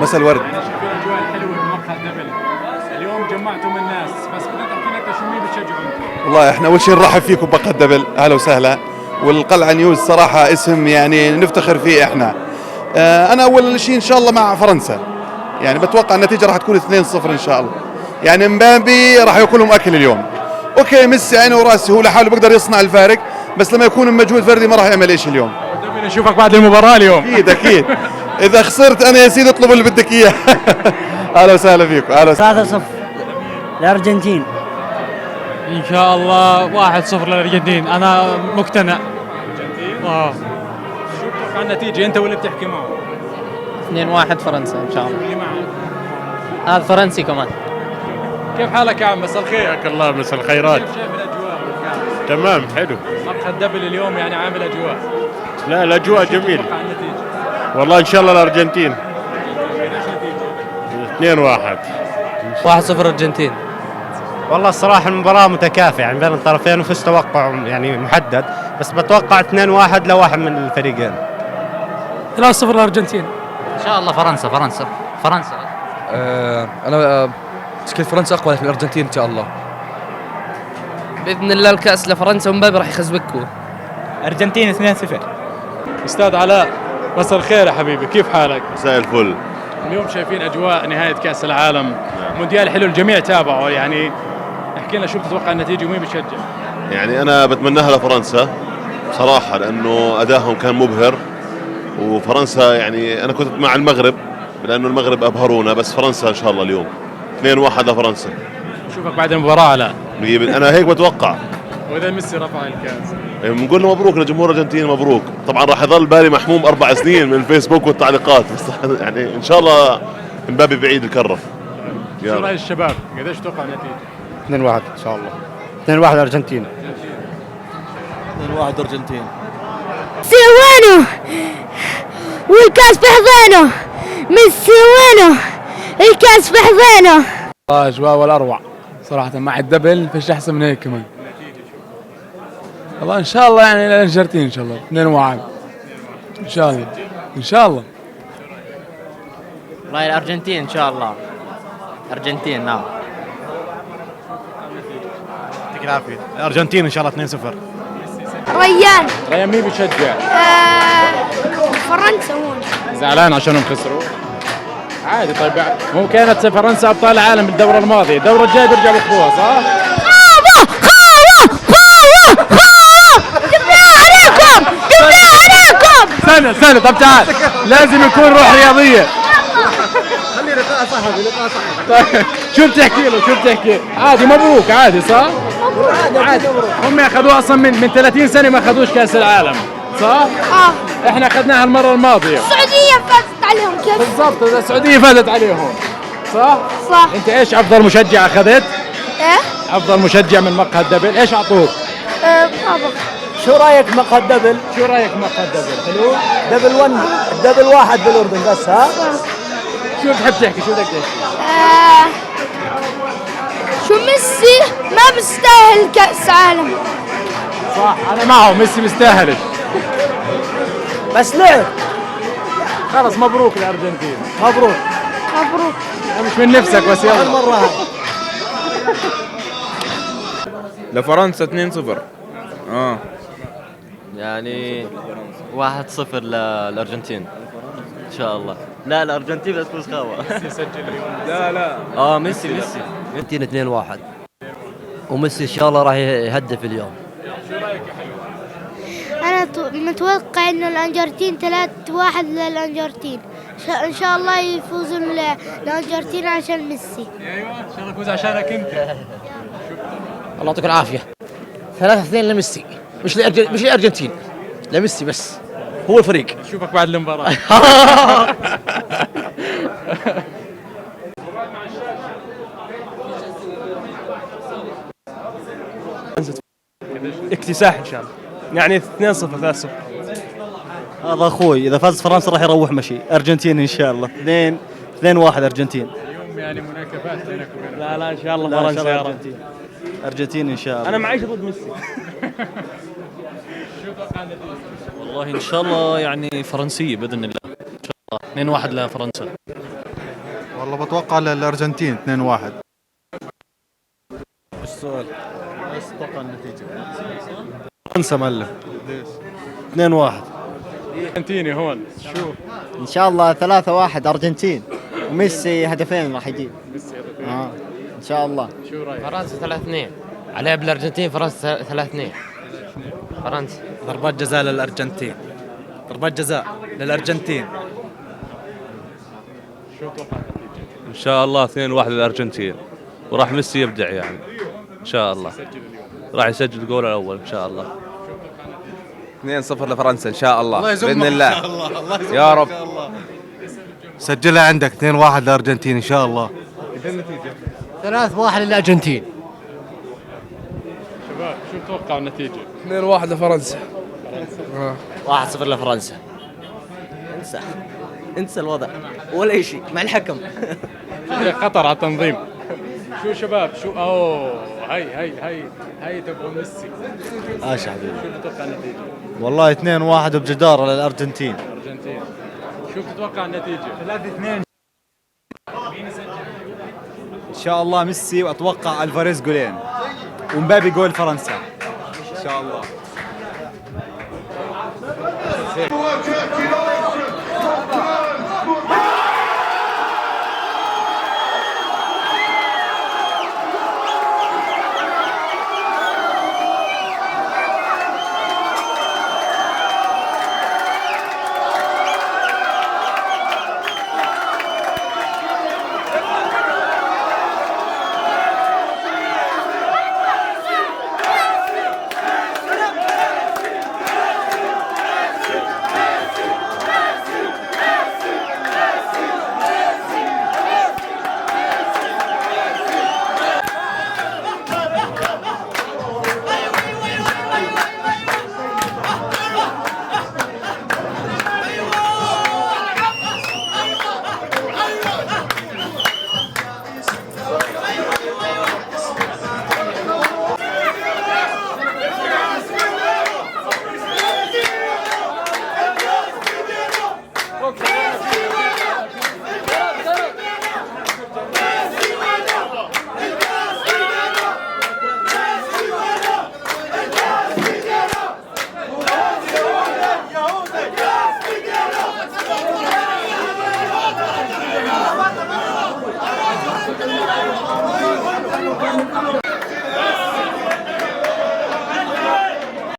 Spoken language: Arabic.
مساء الورد. يعني شوف الاجواء الحلوه بمقهى الدبل، اليوم جمعتم الناس، بس بدنا تحكي لنا شو مين بتشجعوا انتم؟ والله احنا اول شيء نرحب فيكم بمقهى الدبل، اهلا وسهلا. والقلعه نيوز صراحه اسم يعني نفتخر فيه احنا. انا اول شيء ان شاء الله مع فرنسا، يعني بتوقع النتيجه راح تكون 2-0 ان شاء الله. يعني مبابي راح ياكلهم اكل اليوم. اوكي ميسي عينه وراسي، هو لحاله بيقدر يصنع الفارق، بس لما يكون مجهود فردي ما راح يعمل ايش اليوم. بدنا نشوفك بعد المباراه اليوم. اكيد اكيد. اذا خسرت انا يا سيدي اطلب اللي بدك اياه. اهلا وسهلا فيكم. اهلا وسهلا. 3-0 الأرجنتين. ان شاء الله 1-0 للارجنتين، انا مقتنع. شو بتوقع النتيجه انت واللي بتحكي معه؟ 2-1 فرنسا ان شاء الله. اللي معك هذا فرنسي كمان. كيف حالك يا عم؟ مساء الخير. حياك الله، مساء الخيرات. كيف شايف الاجواء والكاس؟ تمام، حلو. مقهى الدبل اليوم يعني عامل اجواء. لا، الاجواء شو جميله بتوقع النتيجه؟ والله. ان شاء الله الارجنتين ايش نتيجه؟ 2-1. 1-0 ارجنتين. والله الصراحة المباراة متكافئة يعني بين الطرفين، وفيش توقع يعني محدد، بس بتوقع 2-1 لواحد من الفريقين. 3-0 للارجنتين. ان شاء الله فرنسا. انا تشكيل فرنسا اقوى لكن الارجنتين ان شاء الله. باذن الله الكاس لفرنسا، ومبابي راح يخزوكوا. أرجنتين 2-0. استاذ علاء، مساء الخير يا حبيبي، كيف حالك؟ مساء الفل. اليوم شايفين اجواء نهايه كاس العالم، مونديال حلو، الجميع تابعه، يعني احكي لنا شو بتتوقع النتيجه ومين بتشجع؟ يعني أنا بتمناها لفرنسا بصراحة، لأنه أدائهم كان مبهر. وفرنسا يعني أنا كنت مع المغرب لأنه المغرب أبهرونا، بس فرنسا إن شاء الله اليوم 2-1 لفرنسا. نشوفك بعد المباراه. علاء، أنا هيك بتوقع. واذا ميسي رفع الكاس؟ بنقول له مبروك لجمهور الأرجنتين، مبروك. طبعا راح يظل بالي محموم 4 سنين من الفيسبوك والتعليقات، بس يعني إن شاء الله مبابي بعيد الكرة. شو راي الشباب؟ قديش تتوقع النتيجه؟ 2-1 إن شاء الله. 2-1 الأرجنتين. 2-1 ارجنتين. ميسي وينه؟ والكاس في حضانه. ميسي وينه؟ الكاس في حضانه. اجواء والاروع صراحه، مع الدبل فيش احسن من هيك كمان. والله ان شاء الله يعني الارجنتين ان شاء الله 2-1 ان شاء الله. ان شاء الله. راي الارجنتين ان شاء الله. ارجنتين نعم. يعطيك العافية. الأرجنتين إن شاء الله 2-0. ريان مين بتشجع؟ فرنسا هون. زعلان عشانهم خسروا؟ عادي. طيب مو كانت فرنسا ابطال العالم بالدوره الماضيه، الدوره الجايه بيرجعوا ياخذوها صح؟ استنى طب تعال، لازم يكون روح رياضيه. خلي لقاء صحفي. شو بتحكي؟ عادي مبروك، عادي صح؟ عادي. هم اخذوها اصلا من 30 سنه ما اخذوش كاس العالم صح؟ احنا اخذناها المره الماضيه. السعودية فازت عليهم كيف؟ بالضبط، السعوديه فازت عليهم صح؟ صح. انت ايش افضل مشجع اخذت؟ ايه؟ افضل مشجع من مقهى الدبل ايش اعطوك؟ طبق. شو رأيك مقهى الدبل؟ شو رايك مقهى الدبل؟ حلو؟ دبل 1 الدبل 1 بالأردن بس ها؟ شو بتحب تحكي؟ شو بدك تحكي؟ شو ميسي ما بيستاهل كأس عالم. صح، انا معه، ميسي بيستاهلش. بس لعب. خلص مبروك الارجنتين. مبروك. مش من نفسك بس يلا. المرة هاي. لفرنسا 2-0. يعني 1-0 للارجنتين ان شاء الله. لا الارجنتين بتفوز خاوه. يسجل اليوم. لا ميسي. الارجنتين 2-1 وميسي ان شاء الله راح يهدف اليوم. أنا متوقع إنه الأرجنتين 3-1 للأرجنتين. إن شاء الله يفوزوا الأرجنتين عشان ميسي. ايوه ان شاء الله يفوز عشانك انت. الله يعطيك العافية. 3-2 لميسي، مش الأرجنتين، لميسي بس، هو الفريق. اشوفك بعد المباراه. اكتساح إن شاء الله. يعني 2-0 3-0. هذا أخوي، إذا فاز فرنسا راح يروح مشي. أرجنتين إن شاء الله 2-1 أرجنتين. اليوم يعني مناكفات بينك وبين. لا إن شاء الله فرنسا يا رب. أرجنتين إن شاء الله. أنا معيش ضد ميسي. شو تتوقع النتيجه؟ والله ان شاء الله يعني فرنسيه باذن الله، ان شاء الله 2-1 لفرنسا. والله بتوقع الارجنتين 2-1. السؤال ايش تتوقع النتيجة؟ فرنسا ملة 2-1. ارجنتيني هون شوف ان شاء الله 3-1 ارجنتين، وميسي هدفين راح يجيب. ان شاء الله. شو رايك؟ فرنسا 3-2 عليها بالارجنتين. فرنسا 3-2 فرنسا. ضربات جزاء للأرجنتين، ضربات جزاء للأرجنتين. شو تتوقع النتيجة؟ ان شاء الله 2-1 للارجنتين، وراح ميسي يبدع يعني ان شاء الله. راح يسجل الجول الاول ان شاء الله. 2-0 لفرنسا ان شاء الله باذن الله. الله يا رب. سجلها عندك 2-1 للارجنتين ان شاء الله. 3-1 للارجنتين. شباب شو تتوقع النتيجة؟ 2-1 لفرنسا. 1-0 لفرنسا. انسى الوضع ولا شيء مع الحكم. خطر على التنظيم. شو شباب شو هي تبغوا ميسي. ماشي حبيبي. شو بتتوقع النتيجة؟ والله 2-1 بجدارة للارجنتين. الارجنتين. شو بتتوقع النتيجة؟ 3-2 ان شاء الله ميسي، واتوقع الفاريز جولين، ومبابي جول فرنسا ان شاء الله.